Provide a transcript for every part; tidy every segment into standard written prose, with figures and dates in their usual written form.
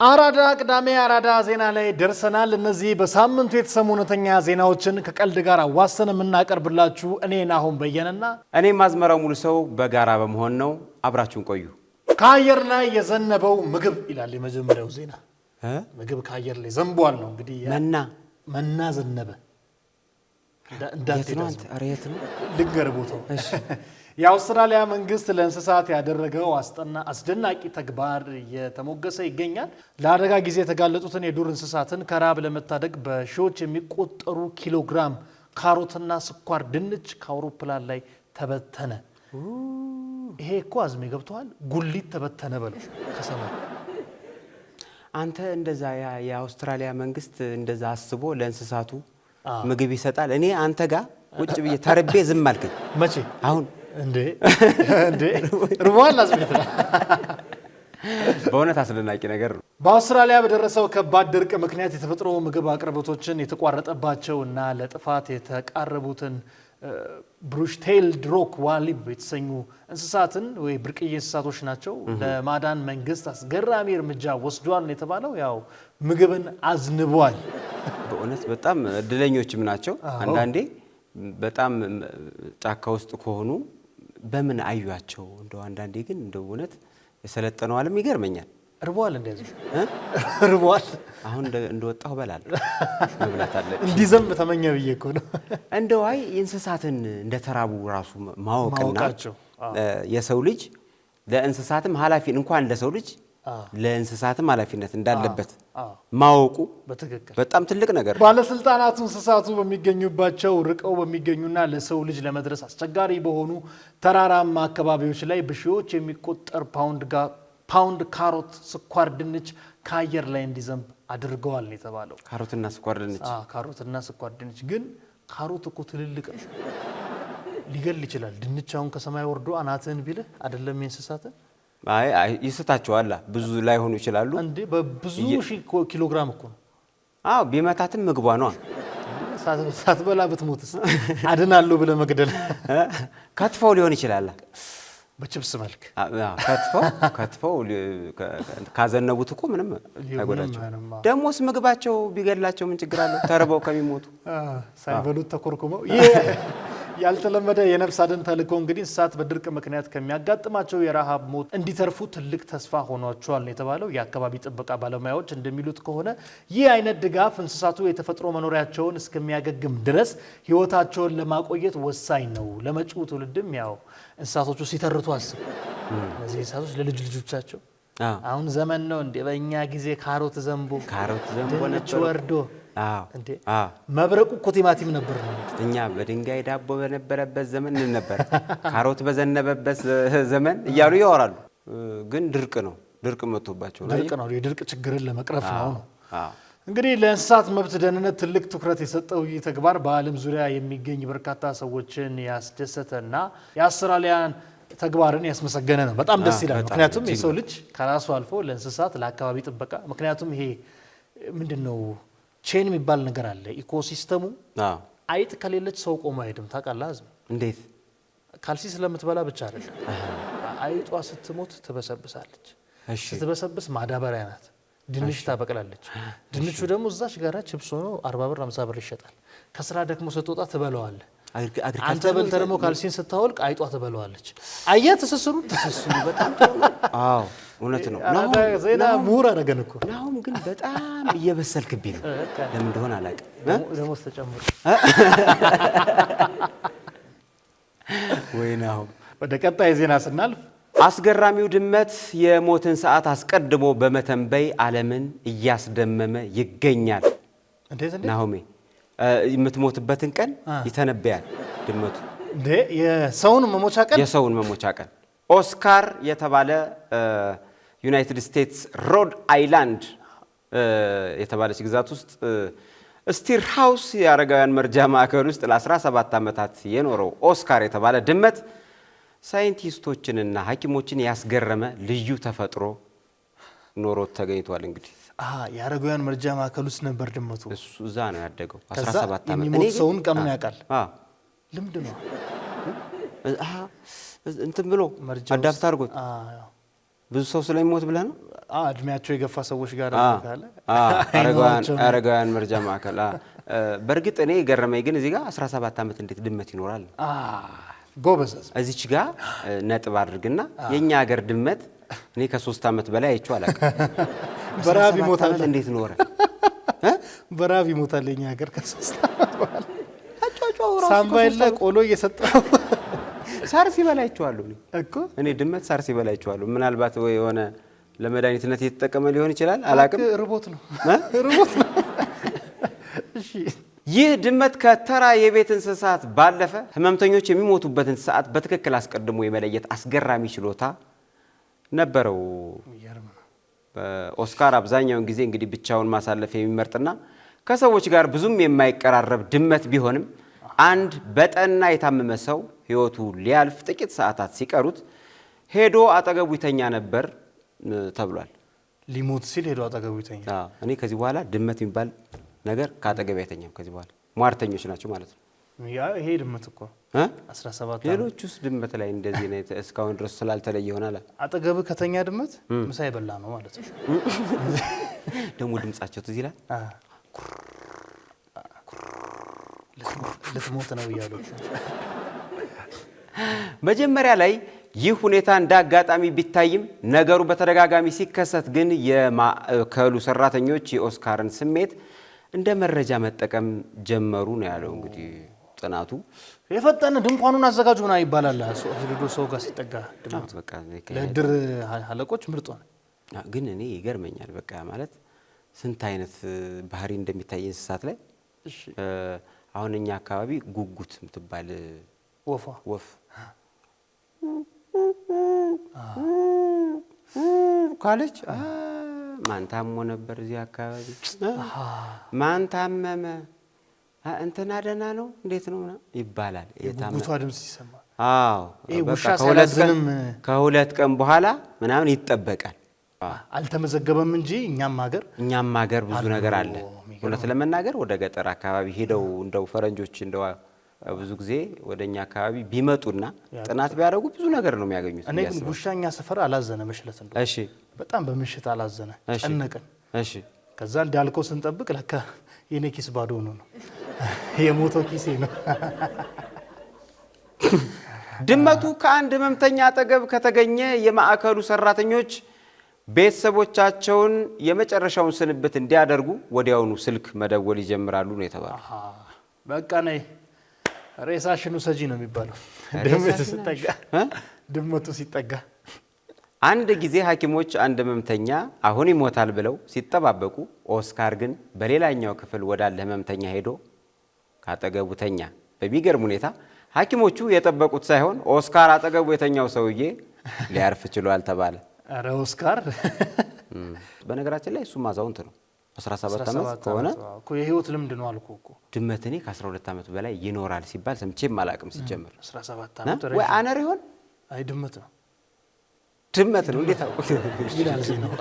አራዳ ቅዳሜ አራዳ ዜና ላይ ደርሰናል። እነዚህ በሳምንቱ የተሰሙ እውነተኛ ዜናዎችን ከቀልድ ጋር አዋሰን የምናቀርብላችሁ እኔ ናሆም በየነና እኔ ማዝመራው ሙሉ ሰው በጋራ በመሆን ነው። አብራችሁን ቆዩ። ከአየር ላይ የዘነበው ምግብ ይላል የመጀመሪያው ዜና። ምግብ ከአየር ላይ ዘንቧል ነው እንግዲህ። መና ዘነበ እንዳንተ አሬት ነው ልንገርቦታው። የአውስትራሊያ መንግስት ለእንስሳት ያደረገው አስደናቂ ተግባር እየተሞገሰ ይገኛል። ለአደጋ ጊዜ የተጋለጡትን የዱር እንስሳትን ከራብ ለመታደግ በሺዎች የሚቆጠሩ ኪሎግራም ካሮትና ስኳር ድንች ከአውሮፕላን ላይ ተበተነ። ይሄ እኮ አዝሜ ገብቷል። ጉሊት ተበተነ በለው ከሰማይ። አንተ እንደዛ የአውስትራሊያ መንግስት እንደዛ አስቦ ለእንስሳቱ ምግብ ይሰጣል። እኔ አንተ ጋር ቁጭ ብዬ ተርቤ ዝም አልከኝ። መቼ? አሁን እንዴ ርቧል አዝሜት። በእውነት አስደናቂ ነገር ነው። በአውስትራሊያ በደረሰው ከባድ ድርቅ ምክንያት የተፈጥሮ ምግብ አቅርቦቶችን የተቋረጠባቸው እና ለጥፋት የተቃረቡትን ብሩሽ ቴይልድ ሮክ ዋሊብ የተሰኙ እንስሳትን ወይ ብርቅዬ እንስሳቶች ናቸው ለማዳን መንግስት አስገራሚ እርምጃ ወስዷል ነው የተባለው። ያው ምግብን አዝንቧል። በእውነት በጣም እድለኞችም ናቸው። አንዳንዴ በጣም ጫካ ውስጥ ከሆኑ በምን አዩአቸው? እንደው አንዳንዴ ግን እንደው እውነት የሰለጠነው ዓለም ይገርመኛል። ርቧል እንደዚህ ርቧል። አሁን እንደወጣው በላል መብላት አለ እንዲዘም ተመኘ ብዬ እኮ ነው። እንደው አይ እንስሳትን እንደተራቡ ራሱ ማወቅና የሰው ልጅ ለእንስሳትም ኃላፊነት እንኳን ለሰው ልጅ ለእንስሳትም ኃላፊነት እንዳለበት ማወቁ በጣም ትልቅ ነገር። ባለስልጣናቱ እንስሳቱ በሚገኙባቸው ርቀው በሚገኙና ለሰው ልጅ ለመድረስ አስቸጋሪ በሆኑ ተራራማ አካባቢዎች ላይ በሺዎች የሚቆጠር ፓውንድ ካሮት፣ ስኳር ድንች ከአየር ላይ እንዲዘንብ አድርገዋል ነው የተባለው። ካሮትና ስኳር ድንች ግን ካሮት እኮ ትልልቅ ነው፣ ሊገል ይችላል። ድንች አሁን ከሰማይ ወርዶ አናትህን ቢልህ አይደለም እንስሳትን አይ ይስታቸዋል። ብዙ ላይሆኑ ይችላሉ እንዴ በብዙ ሺህ ኪሎግራም እኮ ነው። ቢመታትም ምግቧ ነው። ሳትበላ ብትሞትስ አድናለሁ ብለህ መግደል። ከትፈው ሊሆን ይችላል በችብስ መልክ ከትፈው ካዘነቡት እኮ ምንም አይጎዳቸው። ደሞስ ምግባቸው ቢገድላቸው ምን ችግር አለው? ተርበው ከሚሞቱ ሳይበሉት ተኮርኩመው። ያልተለመደ የነፍስ አድን ተልእኮ እንግዲህ እንስሳት በድርቅ ምክንያት ከሚያጋጥማቸው የረሃብ ሞት እንዲተርፉ ትልቅ ተስፋ ሆኗቸዋል ነው የተባለው። የአካባቢ ጥበቃ ባለሙያዎች እንደሚሉት ከሆነ ይህ አይነት ድጋፍ እንስሳቱ የተፈጥሮ መኖሪያቸውን እስከሚያገግም ድረስ ህይወታቸውን ለማቆየት ወሳኝ ነው። ለመጪው ትውልድም ያው እንስሳቶቹ ሲተርቱ አስቡ። እነዚህ እንስሳቶች ለልጅ ልጆቻቸው አሁን ዘመን ነው እንዴ? በእኛ ጊዜ ካሮት ዘንቦ ድንች ወርዶ እንዴ መብረቁ እኮ ቲማቲም ነበር ነው። እኛ በድንጋይ ዳቦ በነበረበት ዘመን ነበር ካሮት በዘነበበት ዘመን እያሉ ያወራሉ። ግን ድርቅ መጥቶባቸው ነው። የድርቅ ችግርን ለመቅረፍ ነው። እንግዲህ ለእንስሳት መብት ደህንነት ትልቅ ትኩረት የሰጠው ይህ ተግባር በዓለም ዙሪያ የሚገኝ በርካታ ሰዎችን ያስደሰተና የአውስትራሊያን ተግባርን ያስመሰገነ ነው። በጣም ደስ ይላል። ምክንያቱም የሰው ልጅ ከራሱ አልፎ ለእንስሳት ለአካባቢ ጥበቃ ምክንያቱም ይሄ ምንድነው ቼን የሚባል ነገር አለ። ኢኮሲስተሙ አይጥ ከሌለች ሰው ቆሞ አይሄድም። ታውቃለህ? እንዴት? ካልሲ ስለምትበላ ብቻ አይደለም። አይጧ ስትሞት ትበሰብሳለች። ስትበሰብስ ማዳበሪያ ናት። ድንች ታበቅላለች። ድንቹ ደግሞ እዛች ጋራ ችፕስ ሆኖ 40 ብር 50 ብር ይሸጣል። ከስራ ደግሞ ስትወጣ ትበለዋለህ። አንተ በልተህ ደግሞ ካልሲን ስታወልቅ አይጧ ትበለዋለች። አየህ ትስስሩ በጣም አዎ እውነት ነው። ዜና ሙራ ነገን እኮ ናሁም ግን በጣም እየበሰልክብኝ ነው። ለምን እንደሆነ አላውቅም። ደሞዝ ተጨምሮ ወይ ናሁም። ወደ ቀጣይ ዜና ስናልፍ አስገራሚው ድመት የሞትን ሰዓት አስቀድሞ በመተንበይ ዓለምን እያስደመመ ይገኛል። እንዴት ናሁሜ የምትሞትበትን ቀን ይተነበያል ድመቱ። እንዴ የሰውን መሞቻ ቀን ኦስካር የተባለ ዩናይትድ ስቴትስ ሮድ አይላንድ የተባለች ግዛት ውስጥ ስቲር ሃውስ የአረጋውያን መርጃ ማዕከል ውስጥ ለ17 ዓመታት የኖረው ኦስካር የተባለ ድመት ሳይንቲስቶችንና ሐኪሞችን ያስገረመ ልዩ ተፈጥሮ ኖሮት ተገኝቷል። እንግዲህ የአረጋውያን መርጃ ማዕከል ውስጥ ነበር ድመቱ። እሱ እዛ ነው ያደገው 17 ዓመት። እኔ ሰውን ቀኑን ያውቃል። ልምድ ነው። እንትን ብሎ አዳፕት አድርጎት ብዙ ሰው ስለሚሞት ብለህ ነው? እድሜያቸው የገፋ ሰዎች ጋር ካለ አረጋውያን መርጃ ማዕከል። በእርግጥ እኔ ገረመኝ ግን እዚህ ጋር 17 ዓመት እንዴት ድመት ይኖራል? ጎበዝ። እዚች ጋር ነጥብ አድርግና የኛ ሀገር ድመት እኔ ከ3 ዓመት በላይ አይቼው አላውቅም። በራብ ይሞታል። እንዴት ኖረ? በራብ ይሞታል የኛ ሀገር ከ3 ዓመት በኋላ። ሳምባ የለ ቆሎ እየሰጠው ሳር ሲበላ አይቼዋለሁ እኮ እኔ ድመት ሳር ሲበላ አይቼዋለሁ። ምናልባት ወይ የሆነ ለመድኃኒትነት እየተጠቀመ ሊሆን ይችላል፣ አላውቅም። ርቦት ነው። እሺ ይህ ድመት ከተራ የቤት እንስሳት ባለፈ ህመምተኞች የሚሞቱበትን ሰዓት በትክክል አስቀድሞ የመለየት አስገራሚ ችሎታ ነበረው። ኦስካር አብዛኛውን ጊዜ እንግዲህ ብቻውን ማሳለፍ የሚመርጥና ከሰዎች ጋር ብዙም የማይቀራረብ ድመት ቢሆንም አንድ በጠና የታመመ ሰው ህይወቱ ሊያልፍ ጥቂት ሰዓታት ሲቀሩት ሄዶ አጠገቡ ይተኛ ነበር ተብሏል። ሊሞት ሲል ሄዶ አጠገቡ ይተኛ። እኔ ከዚህ በኋላ ድመት የሚባል ነገር ካጠገብ አይተኛም። ከዚህ በኋላ ሟርተኞች ናቸው ማለት ነው። ይሄ ድመት እኮ 17 ሌሎቹስ ድመት ላይ እንደዚህ ነው እስካሁን ድረስ ስላልተለየ ይሆናል። አጠገብ ከተኛ ድመት ምሳ ይበላ ነው ማለት ነው። ደግሞ ድምጻቸው ትዝ ይላል። ልትሞት ነው እያሉ መጀመሪያ ላይ ይህ ሁኔታ እንዳጋጣሚ ቢታይም ነገሩ በተደጋጋሚ ሲከሰት ግን የማዕከሉ ሰራተኞች የኦስካርን ስሜት እንደ መረጃ መጠቀም ጀመሩ ነው ያለው። እንግዲህ ጥናቱ የፈጠነ ድንኳኑን አዘጋጁ ሆና ይባላል። ሰው ጋር ሲጠጋ ድመት በቃ ለድር አለቆች ምርጥ ነው። ግን እኔ ይገርመኛል። በቃ ማለት ስንት አይነት ባህሪ እንደሚታይ እንስሳት ላይ አሁን እኛ አካባቢ ጉጉት የምትባል ወፍ ካለች ማን ታሞ ነበር እዚህ አካባቢ? ማን ታመመ? እንትና ደህና ነው እንዴት ነው ይባላል። የጉጉቷ ድምጽ ሲሰማ በቃ ከሁለት ቀን በኋላ ምናምን ይጠበቃል። አልተመዘገበም እንጂ እኛም ሀገር ብዙ ነገር አለ። እውነት ለመናገር ወደ ገጠር አካባቢ ሄደው እንደው ፈረንጆች እንደው ብዙ ጊዜ ወደኛ አካባቢ ቢመጡና ጥናት ቢያደርጉ ብዙ ነገር ነው የሚያገኙት። እኔ ግን ጉሻኛ ሰፈር አላዘነ መሽለት እንደው እሺ፣ በጣም በምሽት አላዘነ ጨነቀን። እሺ፣ ከዛ እንዳልከው ስንጠብቅ ለካ የኔ ኪስ ባዶ ነው የሞተው ኪሴ ነው። ድመቱ ከአንድ ህመምተኛ አጠገብ ከተገኘ የማዕከሉ ሰራተኞች ቤተሰቦቻቸውን የመጨረሻውን ስንብት እንዲያደርጉ ወዲያውኑ ስልክ መደወል ይጀምራሉ ነው የተባለው። በቃ ነይ ሬሳሽኑ ሰጂ ነው የሚባለው ድመቱ ሲጠጋ። አንድ ጊዜ ሐኪሞች አንድ ህመምተኛ አሁን ይሞታል ብለው ሲጠባበቁ ኦስካር ግን በሌላኛው ክፍል ወዳለ ህመምተኛ ሄዶ ካጠገቡ ተኛ። በሚገርም ሁኔታ ሐኪሞቹ የጠበቁት ሳይሆን ኦስካር አጠገቡ የተኛው ሰውዬ ሊያርፍ ችሏል ተባለ። አረ ኦስካር በነገራችን ላይ እሱ ማዛውንት ነው። 17 ዓመት ከሆነ እኮ የህይወት ልምድ ነው አልኩ እኮ። ድመት እኔ ከ12 ዓመት በላይ ይኖራል ሲባል ሰምቼም አላውቅም። ሲጀምር 17 ዓመት ወይ አነር ይሆን? አይ ድመት ነው እንዴት አውቁት ይላል ነው።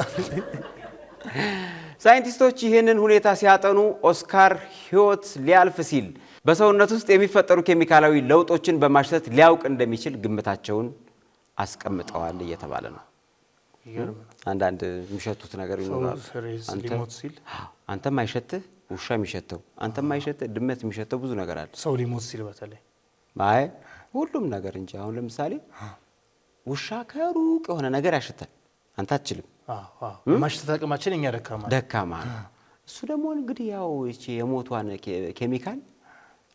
ሳይንቲስቶች ይህንን ሁኔታ ሲያጠኑ ኦስካር ህይወት ሊያልፍ ሲል በሰውነት ውስጥ የሚፈጠሩ ኬሚካላዊ ለውጦችን በማሽተት ሊያውቅ እንደሚችል ግምታቸውን አስቀምጠዋል እየተባለ ነው። አንዳንድ የሚሸቱት ነገር ይኖራል። አንተም አይሸትህ ውሻ የሚሸተው፣ አንተም አይሸትህ ድመት የሚሸተው ብዙ ነገር አለ። ሰው ሊሞት ሲል በተለይ አይ ሁሉም ነገር እንጂ አሁን ለምሳሌ ውሻ ከሩቅ የሆነ ነገር ያሸታል፣ አንተ አትችልም። ማሽተት አቅማችን እኛ ደካማ ነው። እሱ ደግሞ እንግዲህ ያው እቺ የሞቷን ኬሚካል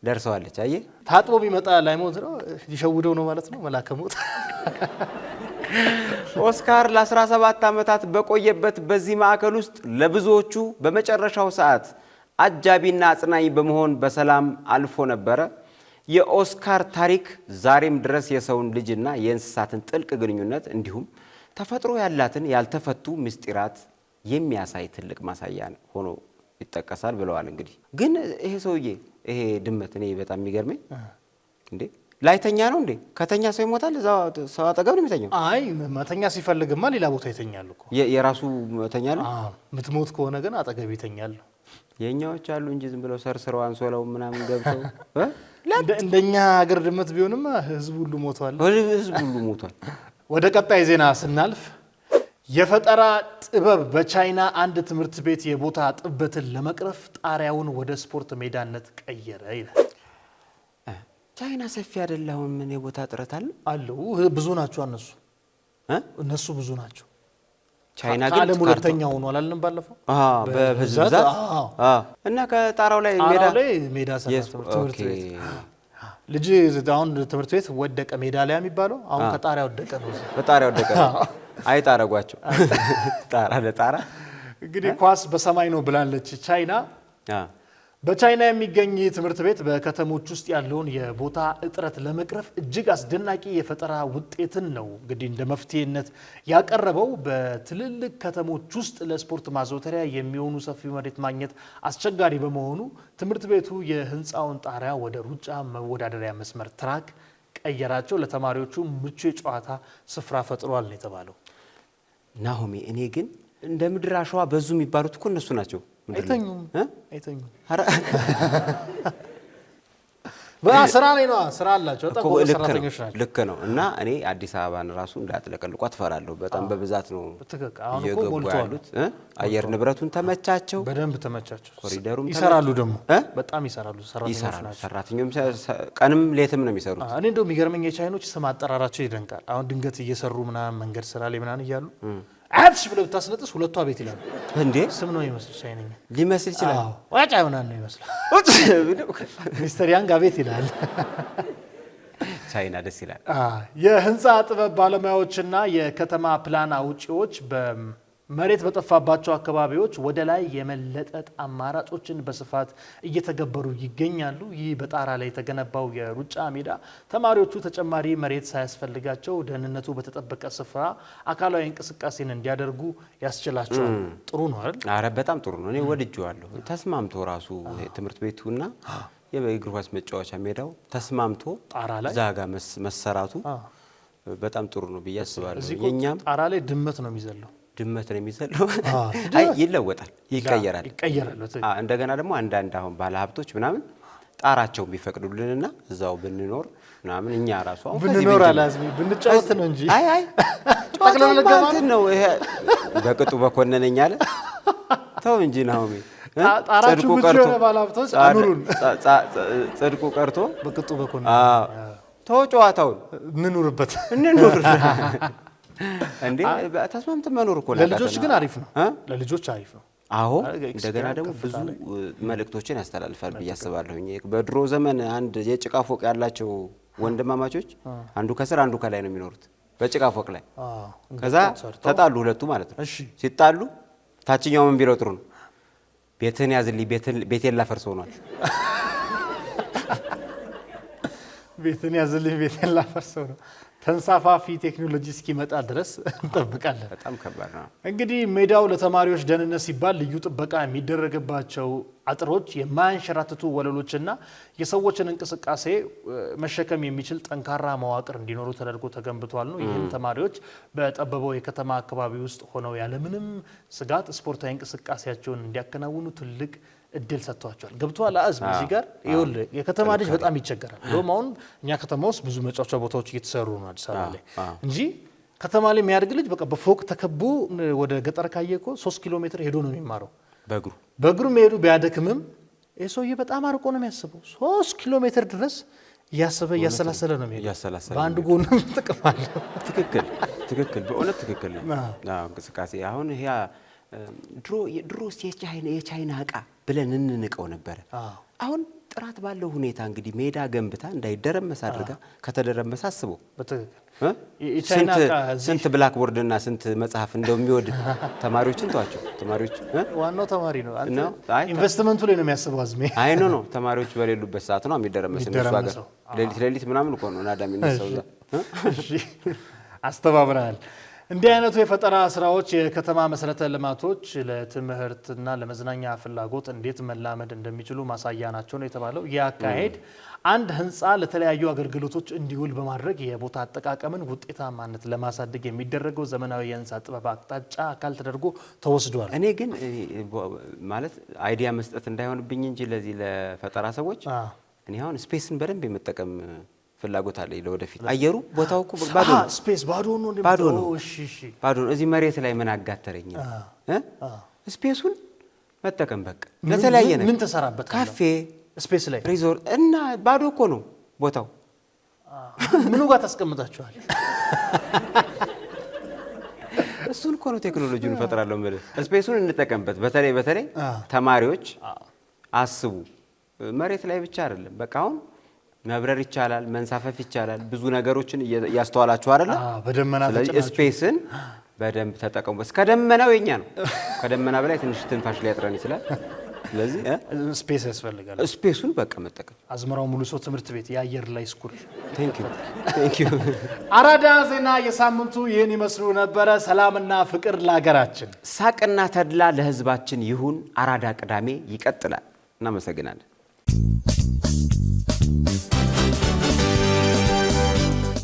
ደርሰዋለች። አየህ ታጥቦ ቢመጣ ላይሞት ነው ሊሸውደው ነው ማለት ነው መላከ ሞት። ኦስካር ለ17 ዓመታት በቆየበት በዚህ ማዕከል ውስጥ ለብዙዎቹ በመጨረሻው ሰዓት አጃቢና አጽናኝ በመሆን በሰላም አልፎ ነበረ። የኦስካር ታሪክ ዛሬም ድረስ የሰውን ልጅና የእንስሳትን ጥልቅ ግንኙነት እንዲሁም ተፈጥሮ ያላትን ያልተፈቱ ምስጢራት የሚያሳይ ትልቅ ማሳያ ሆኖ ይጠቀሳል ብለዋል። እንግዲህ ግን ይሄ ሰውዬ ይሄ ድመት እኔ በጣም የሚገርመኝ እንዴ ላይተኛ ነው እንዴ? ከተኛ ሰው ይሞታል? እዛው ሰው አጠገብ ነው የሚተኛው? አይ መተኛ ሲፈልግማ ሌላ ቦታ ይተኛል እኮ። የራሱ መተኛል? ምትሞት ከሆነ ግን አጠገብ ይተኛል። የኛዎች አሉ እንጂ ዝም ብለው ሰርስረው አንሶላው ምናምን ገብተው እንደኛ ሀገር ድመት ቢሆንማ ህዝብ ሁሉ ሞቷል። ህዝብ ሁሉ ሞቷል። ወደ ቀጣይ ዜና ስናልፍ የፈጠራ ጥበብ በቻይና አንድ ትምህርት ቤት የቦታ ጥበትን ለመቅረፍ ጣሪያውን ወደ ስፖርት ሜዳነት ቀየረ ይላል። ቻይና ሰፊ አይደለም? ምን የቦታ ጥረት አለው? ብዙ ናቸው እነሱ ብዙ ናቸው። ቻይና ግን ዓለም ሁለተኛው ሆኖ አላልንም ባለፈው? በብዛት እና ከጣራው ላይ ሜዳ ሰራ ትምህርት ቤት ልጅ አሁን ትምህርት ቤት ወደቀ ሜዳ ላይ የሚባለው አሁን ከጣሪያ ወደቀ ነው። በጣሪያ ወደቀ አይጣረጓቸው ጣራ ለጣራ እንግዲህ ኳስ በሰማይ ነው ብላለች ቻይና። በቻይና የሚገኝ ትምህርት ቤት በከተሞች ውስጥ ያለውን የቦታ እጥረት ለመቅረፍ እጅግ አስደናቂ የፈጠራ ውጤትን ነው እንግዲህ እንደ መፍትሄነት ያቀረበው። በትልልቅ ከተሞች ውስጥ ለስፖርት ማዘውተሪያ የሚሆኑ ሰፊ መሬት ማግኘት አስቸጋሪ በመሆኑ ትምህርት ቤቱ የህንፃውን ጣሪያ ወደ ሩጫ መወዳደሪያ መስመር ትራክ ቀየራቸው። ለተማሪዎቹ ምቹ የጨዋታ ስፍራ ፈጥሯል ነው የተባለው። ናሆሜ እኔ ግን እንደ ምድር አሸዋ በዙ የሚባሉት እኮ እነሱ ናቸው። አይተኙም በስራ ላይ ነው። ስራ አላቸው ተቆ ሰራተኞች ናቸው። ልክ ነው። እና እኔ አዲስ አበባን ራሱ እንዳትለቀልቋት ፈራለሁ። በጣም በብዛት ነው ያሉት። አየር ንብረቱን ተመቻቸው፣ በደንብ ተመቻቸው። ኮሪደሩም ይሰራሉ፣ ደግሞ በጣም ይሰራሉ። ሰራተኞች ቀንም ሌትም ነው የሚሰሩት። እኔ እንደው የሚገርመኝ የቻይኖች ስም አጠራራቸው ይደንቃል። አሁን ድንገት እየሰሩ ምናምን መንገድ ስራ ላይ ምናምን እያሉ አትሽ ብለው ብታስነጥስ ሁለቷ ቤት ይላሉ እንዴ! ስም ነው ይመስል ቻይነኛ ሊመስል ይችላል። ዋጫ ይሆናል ነው ይመስል ሚስተር ያንግ ቤት ይላል። ቻይና ደስ ይላል። የህንፃ ጥበብ ባለሙያዎችና የከተማ ፕላን አውጪዎች በመሬት በጠፋባቸው አካባቢዎች ወደ ላይ የመለጠጥ አማራጮችን በስፋት እየተገበሩ ይገኛሉ። ይህ በጣራ ላይ የተገነባው የሩጫ ሜዳ ተማሪዎቹ ተጨማሪ መሬት ሳያስፈልጋቸው ደህንነቱ በተጠበቀ ስፍራ አካላዊ እንቅስቃሴን እንዲያደርጉ ያስችላቸዋል። ጥሩ ነው አይደል? አረ በጣም ጥሩ ነው። እኔ ወድጄዋለሁ። ተስማምቶ ራሱ ትምህርት ቤቱና የእግር ኳስ መጫወቻ ሜዳው ተስማምቶ ዛጋ መሰራቱ በጣም ጥሩ ነው ብዬ አስባለሁ። የኛም ጣራ ላይ ድመት ነው የሚዘለው። ድመት ነው የሚዘለው። አይ ይለወጣል፣ ይቀየራል። እንደገና ደግሞ አንዳንድ አሁን ባለ ሀብቶች ምናምን ጣራቸው ቢፈቅዱልንና እዛው ብንኖር ምናምን እኛ ራሱ አሁን ብንኖር አላዝሚ ብንጫወት ነው እንጂ አይ ጠቅላላ ለገማት ነው። ይሄ በቅጡ በኮነነኝ አለ። ተው እንጂ ናሆሜ ጣራችሁ ብቻ ባለ ሀብቶች አኑሩን። ጽድቁ ቀርቶ በቅጡ በኮነነ ተው ጨዋታውን እንኑርበት እንዴ! ተስማምተን መኖር እኮ ለልጆች ግን አሪፍ ነው። ለልጆች አሪፍ ነው። አዎ እንደገና ደግሞ ብዙ መልእክቶችን ያስተላልፋል ብዬ አስባለሁ። በድሮ ዘመን አንድ የጭቃ ፎቅ ያላቸው ወንድማማቾች አንዱ ከስር አንዱ ከላይ ነው የሚኖሩት በጭቃ ፎቅ ላይ። ከዛ ተጣሉ ሁለቱ ማለት ነው። ሲጣሉ ታችኛው ምን ቢለው ጥሩ ነው? ቤትን ያዝልኝ ቤቴን ላፈርሰው ሆኗል። ቤትን ያዝልኝ ቤቴን ላፈርሰው ነው። ተንሳፋፊ ቴክኖሎጂ እስኪመጣ ድረስ እንጠብቃለን። በጣም ከባድ ነው። እንግዲህ ሜዳው ለተማሪዎች ደህንነት ሲባል ልዩ ጥበቃ የሚደረግባቸው አጥሮች፣ የማያንሸራትቱ ወለሎችና የሰዎችን እንቅስቃሴ መሸከም የሚችል ጠንካራ መዋቅር እንዲኖሩ ተደርጎ ተገንብቷል ነው። ይህም ተማሪዎች በጠበበው የከተማ አካባቢ ውስጥ ሆነው ያለምንም ስጋት ስፖርታዊ እንቅስቃሴያቸውን እንዲያከናውኑ ትልቅ እድል ሰጥቷቸዋል። ገብቷል አዝም እዚህ ጋር ይኸውልህ የከተማ ልጅ በጣም ይቸገራል። እንደውም አሁን እኛ ከተማ ውስጥ ብዙ መጫወቻ ቦታዎች እየተሰሩ ነው አዲስ አበባ ላይ እንጂ ከተማ ላይ የሚያድግ ልጅ በቃ በፎቅ ተከቦ ወደ ገጠር ካየ እኮ 3 ኪሎ ሜትር ሄዶ ነው የሚማረው። በእግሩ መሄዱ ቢያደክምም ይሄ ሰውዬ በጣም አርቆ ነው የሚያስበው። 3 ኪሎ ሜትር ድረስ እያሰበ እያሰላሰለ ነው የሚሄደው። በአንድ ጎን ጥቅም አለው። ትክክል በእውነት ትክክል ነው። እንቅስቃሴ አሁን ይሄ ድሮ የቻይና እቃ ብለን እንንቀው ነበር። አሁን ጥራት ባለው ሁኔታ እንግዲህ ሜዳ ገንብታ እንዳይደረመስ አድርጋ ከተደረመሰ አስበው ስንት ብላክቦርድ እና ስንት መጽሐፍ እንደሚወድ ተማሪዎችን ተዋቸው። ተማሪዎች ዋናው ተማሪ ነው። ኢንቨስትመንቱ ላይ ነው የሚያስበው አዝሜ። አይ ነው ተማሪዎች በሌሉበት ሰዓት ነው የሚደረመስ። እነሱ ሀገር ሌሊት ምናምን እኮ ነው ናዳም የሚነሳው። እሺ አስተባብራል። እንዲህ አይነቱ የፈጠራ ስራዎች የከተማ መሰረተ ልማቶች ለትምህርትና ለመዝናኛ ፍላጎት እንዴት መላመድ እንደሚችሉ ማሳያ ናቸው ነው የተባለው። ይህ አካሄድ አንድ ህንፃ ለተለያዩ አገልግሎቶች እንዲውል በማድረግ የቦታ አጠቃቀምን ውጤታማነት ለማሳደግ የሚደረገው ዘመናዊ የህንፃ ጥበብ አቅጣጫ አካል ተደርጎ ተወስዷል። እኔ ግን ማለት አይዲያ መስጠት እንዳይሆንብኝ እንጂ ለዚህ ለፈጠራ ሰዎች እኔ አሁን ስፔስን በደንብ የመጠቀም ፍላጎት አለ ለወደፊት አየሩ ቦታው እኮ ባዶ ነው ስፔስ ባዶ ነው እሺ ባዶ ነው እዚህ መሬት ላይ ምን አጋተረኝ ስፔሱን መጠቀም በቃ ለተለያየ ነገር ምን ተሰራበት ካፌ ስፔስ ላይ ሪዞርት እና ባዶ እኮ ነው ቦታው ምኑ ጋር ተስቀምጣችኋል እሱን እኮ ነው ቴክኖሎጂውን ፈጥራለሁ ማለት ስፔሱን እንጠቀምበት በተለይ ተማሪዎች አስቡ መሬት ላይ ብቻ አይደለም በቃ አሁን መብረር ይቻላል መንሳፈፍ ይቻላል ብዙ ነገሮችን ያስተዋላችሁ አይደል በደመና ስለዚህ ስፔስን በደንብ ተጠቀሙ እስከደመናው የኛ ነው ከደመና በላይ ትንሽ ትንፋሽ ሊያጥረን ይችላል ስለዚህ ስፔስ ያስፈልጋል ስፔሱን በቃ መጠቀም አዝመራው ሙሉ ሰው ትምህርት ቤት የአየር ላይ ስኩል ቴንክ ዩ አራዳ ዜና የሳምንቱ ይህን ይመስሉ ነበረ ሰላምና ፍቅር ለሀገራችን ሳቅና ተድላ ለህዝባችን ይሁን አራዳ ቅዳሜ ይቀጥላል እናመሰግናለን